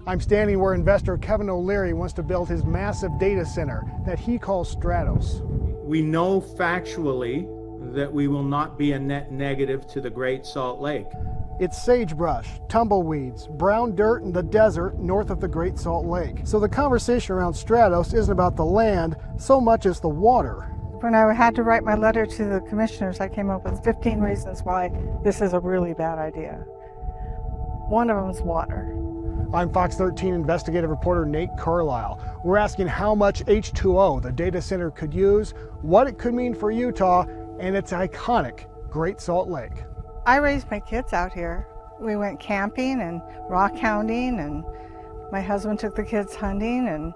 I'm standing where investor Kevin O'Leary wants to build his massive data center that he calls Stratos. We know factually that we will not be a net negative to the Great Salt Lake. It's sagebrush, tumbleweeds, brown dirt in the desert north of the Great Salt Lake. So the conversation around Stratos isn't about the land so much as the water. When I had to write my letter to the commissioners, I came up with 15 reasons why this is a really bad idea. One of them is water. I'm Fox 13 investigative reporter Nate Carlisle. We're asking how much H2O the data center could use, what it could mean for Utah, and its iconic Great Salt Lake. I raised my kids out here. We went camping and rock hounding, and my husband took the kids hunting and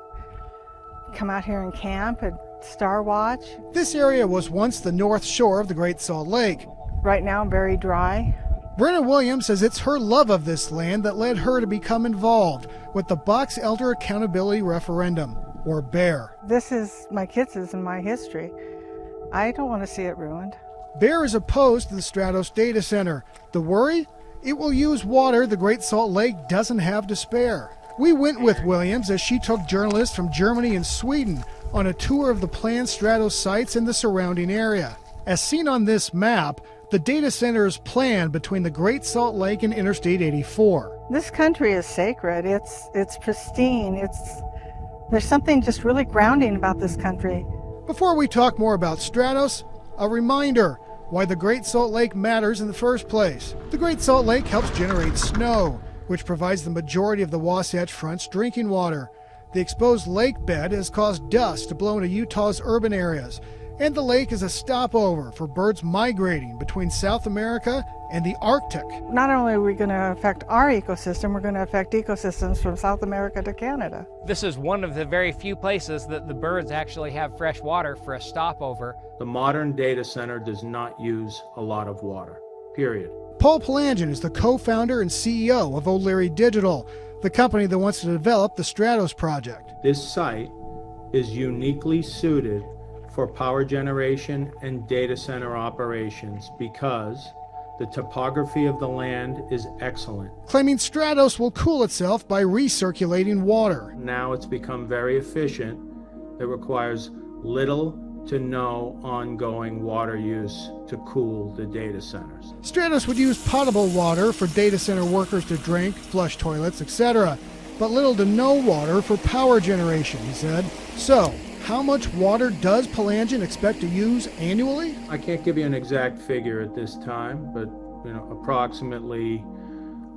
come out here and camp and star watch. This area was once the north shore of the Great Salt Lake. Right now, very dry. Brenna Williams says it's her love of this land that led her to become involved with the Box Elder Accountability Referendum, or BEAR. This is my kids' and my history. I don't want to see it ruined. BEAR is opposed to the Stratos data center. The worry? It will use water the Great Salt Lake doesn't have to spare. We went with Williams as she took journalists from Germany and Sweden on a tour of the planned Stratos sites in the surrounding area. As seen on this map, the data center is planned between the Great Salt Lake and Interstate 84. This country is sacred. It's pristine. There's something just really grounding about this country. Before we talk more about Stratos, a reminder why the Great Salt Lake matters in the first place. The Great Salt Lake helps generate snow, which provides the majority of the Wasatch Front's drinking water. The exposed lake bed has caused dust to blow into Utah's urban areas, and the lake is a stopover for birds migrating between South America and the Arctic. Not only are we going to affect our ecosystem, we're going to affect ecosystems from South America to Canada. This is one of the very few places that the birds actually have fresh water for a stopover. The modern data center does not use a lot of water, period. Paul Palangin is the co-founder and CEO of O'Leary Digital, the company that wants to develop the Stratos project. This site is uniquely suited for power generation and data center operations because the topography of the land is excellent. Claiming Stratos will cool itself by recirculating water. Now it's become very efficient. It requires little to no ongoing water use to cool the data centers. Stratos would use potable water for data center workers to drink, flush toilets, etc., but little to no water for power generation, he said. So, how much water does Palangin expect to use annually? I can't give you an exact figure at this time, but approximately,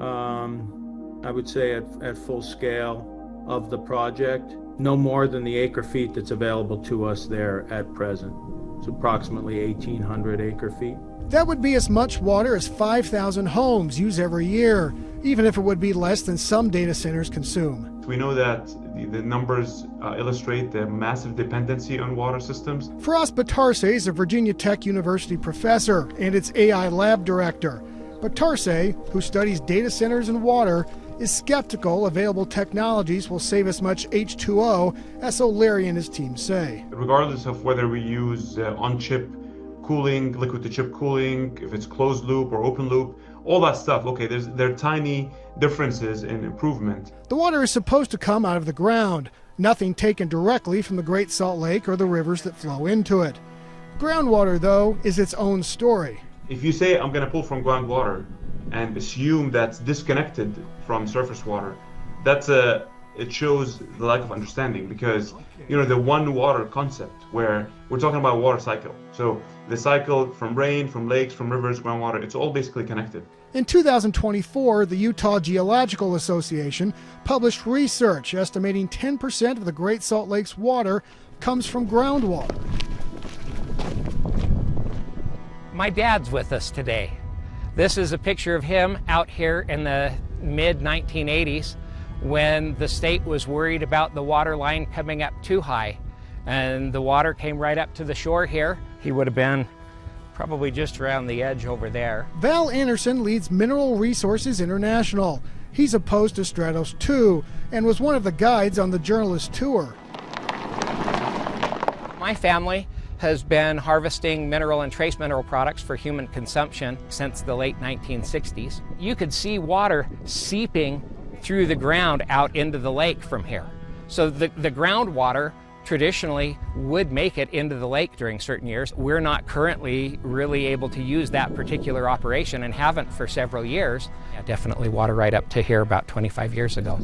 I would say at full scale of the project, no more than the acre feet that's available to us there at present. It's approximately 1,800 acre feet. That would be as much water as 5,000 homes use every year, even if it would be less than some data centers consume. We know that the numbers illustrate the massive dependency on water systems. Firas Batarse is a Virginia Tech University professor and its AI lab director. Batarse, who studies data centers and water, is skeptical available technologies will save as much H2O as O'Leary and his team say. Regardless of whether we use on-chip cooling, liquid-to-chip cooling, if it's closed loop or open loop, all that stuff, okay, there are tiny differences in improvement. The water is supposed to come out of the ground, nothing taken directly from the Great Salt Lake or the rivers that flow into it. Groundwater, though, is its own story. If you say, I'm going to pull from groundwater and assume that's disconnected from surface water, it shows the lack of understanding, because the one water concept, where we're talking about water cycle. So the cycle from rain, from lakes, from rivers, groundwater, it's all basically connected. In 2024, the Utah Geological Association published research estimating 10% of the Great Salt Lake's water comes from groundwater. My dad's with us today. This is a picture of him out here in the mid-1980s when the state was worried about the water line coming up too high, and the water came right up to the shore here. He would have been probably just around the edge over there. Val Anderson leads Mineral Resources International. He's opposed to Stratos too, and was one of the guides on the journalist tour. My family has been harvesting mineral and trace mineral products for human consumption since the late 1960s. You could see water seeping through the ground out into the lake from here. So the groundwater traditionally would make it into the lake during certain years. We're not currently really able to use that particular operation and haven't for several years. Yeah, definitely water right up to here about 25 years ago.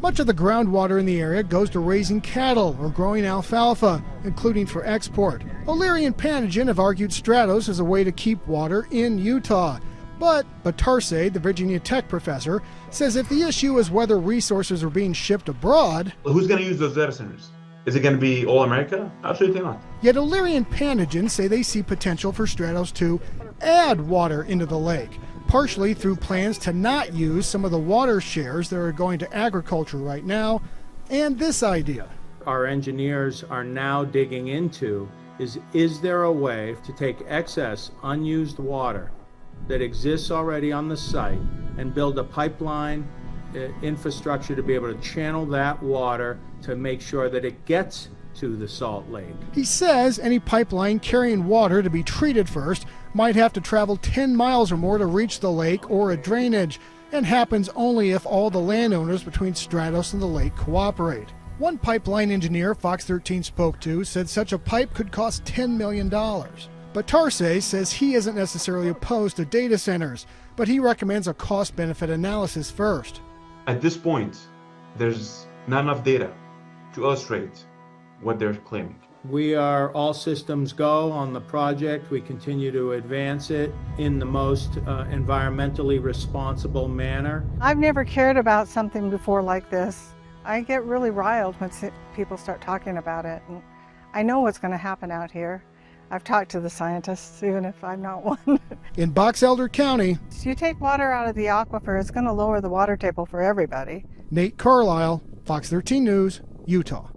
Much of the groundwater in the area goes to raising cattle or growing alfalfa, including for export. O'Leary and Panagen have argued Stratos is a way to keep water in Utah. But Batarseh, the Virginia Tech professor, says if the issue is whether resources are being shipped abroad... Who's going to use those data centers? Is it going to be all America? Absolutely not. Yet O'Leary and Panagen say they see potential for Stratos to add water into the lake, partially through plans to not use some of the water shares that are going to agriculture right now, and this idea. Our engineers are now digging into is there a way to take excess unused water that exists already on the site and build a pipeline infrastructure to be able to channel that water to make sure that it gets to the Salt Lake. He says any pipeline carrying water to be treated first might have to travel 10 miles or more to reach the lake or a drainage, and happens only if all the landowners between Stratos and the lake cooperate. One pipeline engineer Fox 13 spoke to said such a pipe could cost $10 million. But Batarseh says he isn't necessarily opposed to data centers, but he recommends a cost-benefit analysis first. At this point, there's not enough data to illustrate what they're claiming. We are all systems go on the project. We continue to advance it in the most environmentally responsible manner. I've never cared about something before like this. I get really riled when people start talking about it. And I know what's going to happen out here. I've talked to the scientists, even if I'm not one. In Box Elder County, If you take water out of the aquifer, it's going to lower the water table for everybody. Nate Carlisle, Fox 13 News, Utah.